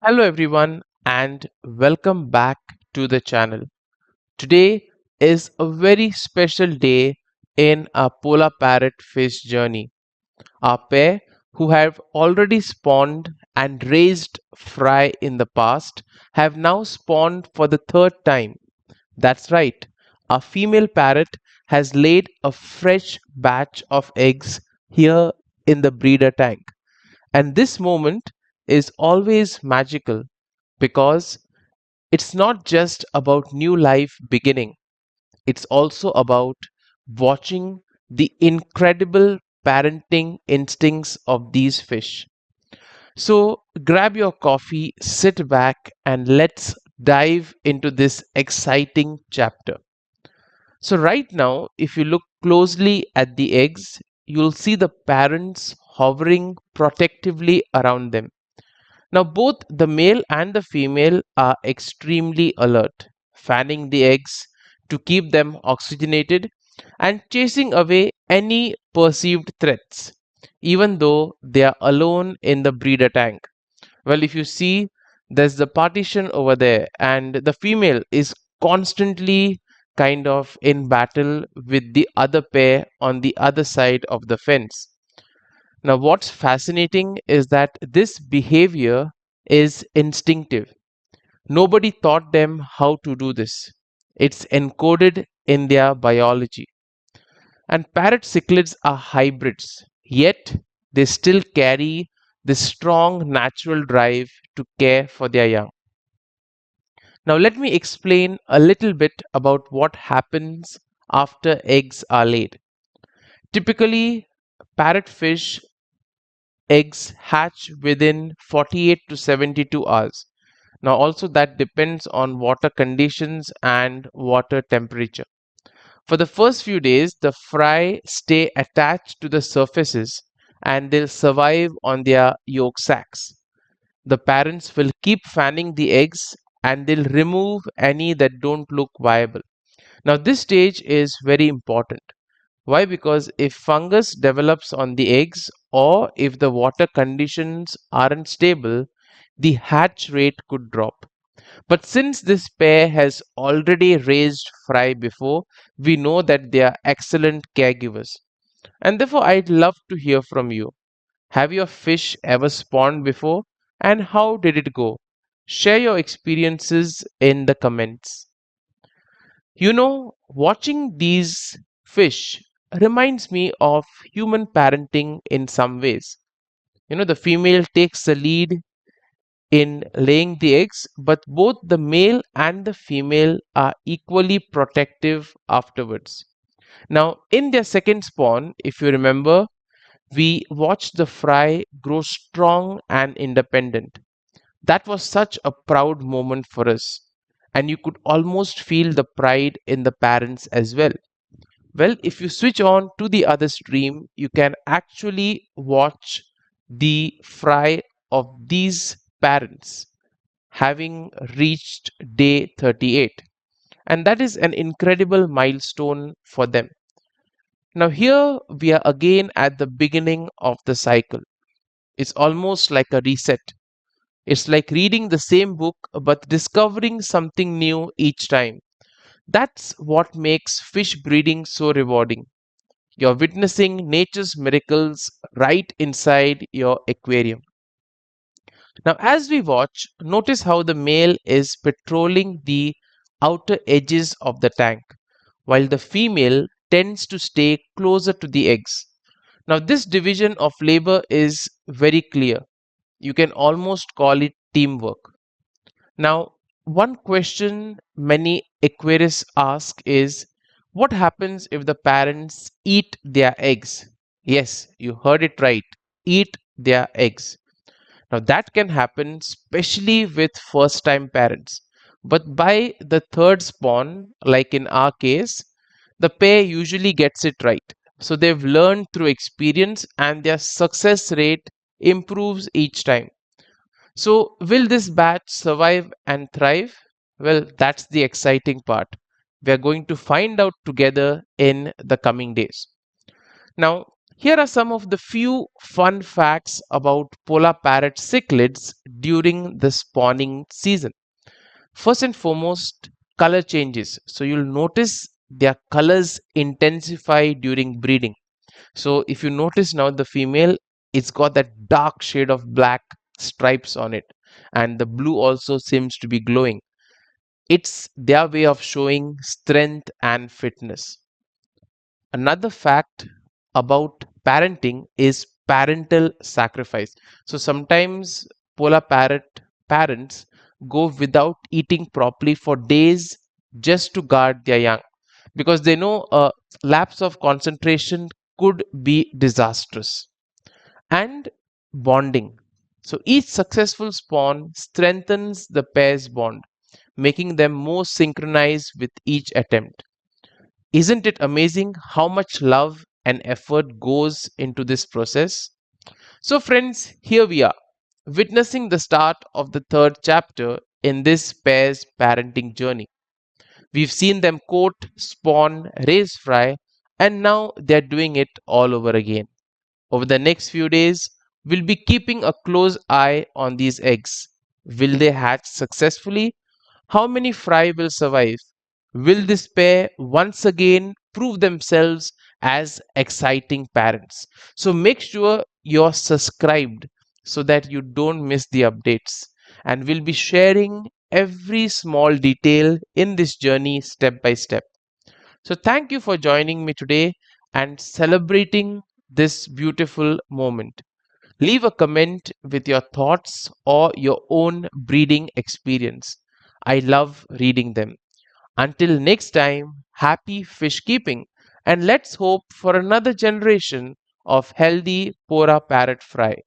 Hello everyone and welcome back to the channel. Today is a very special day in our Polar Parrot Fish journey. Our pair who have already spawned and raised fry in the past have now spawned for the third time. That's right, a female parrot has laid a fresh batch of eggs here in the breeder tank. And this moment is always magical because it's not just about new life beginning, it's also about watching the incredible parenting instincts of these fish. So, grab your coffee, sit back, and let's dive into this exciting chapter. So, right now, if you look closely at the eggs, you'll see the parents hovering protectively around them. Now, both the male and the female are extremely alert, fanning the eggs to keep them oxygenated and chasing away any perceived threats, even though they are alone in the breeder tank. Well, if you see, there's the partition over there, and the female is constantly kind of in battle with the other pair on the other side of the fence. Now, what's fascinating is that this behavior is instinctive. Nobody taught them how to do this. It's encoded in their biology. And parrot cichlids are hybrids, yet they still carry this strong natural drive to care for their young. Now, let me explain a little bit about what happens after eggs are laid. Typically, parrotfish eggs hatch within 48 to 72 hours. Now, also that depends on water conditions and water temperature. For the first few days, the fry stay attached to the surfaces and they'll survive on their yolk sacs. The parents will keep fanning the eggs and they'll remove any that don't look viable. Now, this stage is very important. Why? Because if fungus develops on the eggs or if the water conditions aren't stable, the hatch rate could drop. But since this pair has already raised fry before, we know that they are excellent caregivers. And therefore, I'd love to hear from you. Have your fish ever spawned before? And how did it go? Share your experiences in the comments. Watching these fish reminds me of human parenting in some ways. The female takes the lead in laying the eggs, but both the male and the female are equally protective afterwards. Now, in their second spawn, if you remember, we watched the fry grow strong and independent. That was such a proud moment for us, and you could almost feel the pride in the parents as well. Well, if you switch on to the other stream, you can actually watch the fry of these parents having reached day 38. And that is an incredible milestone for them. Now, here we are again at the beginning of the cycle. It's almost like a reset. It's like reading the same book but discovering something new each time. That's what makes fish breeding so rewarding. You're witnessing nature's miracles right inside your aquarium. Now, as we watch, notice how the male is patrolling the outer edges of the tank, while the female tends to stay closer to the eggs. Now, this division of labor is very clear. You can almost call it teamwork. Now, one question many aquarists ask is what happens if the parents eat their eggs? Yes, you heard it right. Eat their eggs. Now, that can happen especially with first time parents. But by the third spawn, like in our case, the pair usually gets it right. So they've learned through experience and their success rate improves each time. So, will this batch survive and thrive? Well, that's the exciting part. We are going to find out together in the coming days. Now, Here are some of the few fun facts about polar parrot cichlids during the spawning season. First and foremost, color changes. So you'll notice their colors intensify during breeding. So if you notice now, the female, it's got that dark shade of black stripes on it, and the blue also seems to be glowing. It's their way of showing strength and fitness. Another fact about parenting is parental sacrifice. So sometimes polar parrot parents go without eating properly for days just to guard their young, because they know a lapse of concentration could be disastrous. And bonding. So each successful spawn strengthens the pair's bond, making them more synchronized with each attempt. Isn't it amazing how much love and effort goes into this process? So, friends, here we are, witnessing the start of the third chapter in this pair's parenting journey. We've seen them court, spawn, raise fry, and now they're doing it all over again. Over the next few days, we'll be keeping a close eye on these eggs. Will they hatch successfully? How many fry will survive? Will this pair once again prove themselves as exciting parents? So make sure you're subscribed so that you don't miss the updates. And we'll be sharing every small detail in this journey step by step. So thank you for joining me today and celebrating this beautiful moment. Leave a comment with your thoughts or your own breeding experience. I love reading them. Until next time, happy fish keeping, and let's hope for another generation of healthy Pora parrot fry.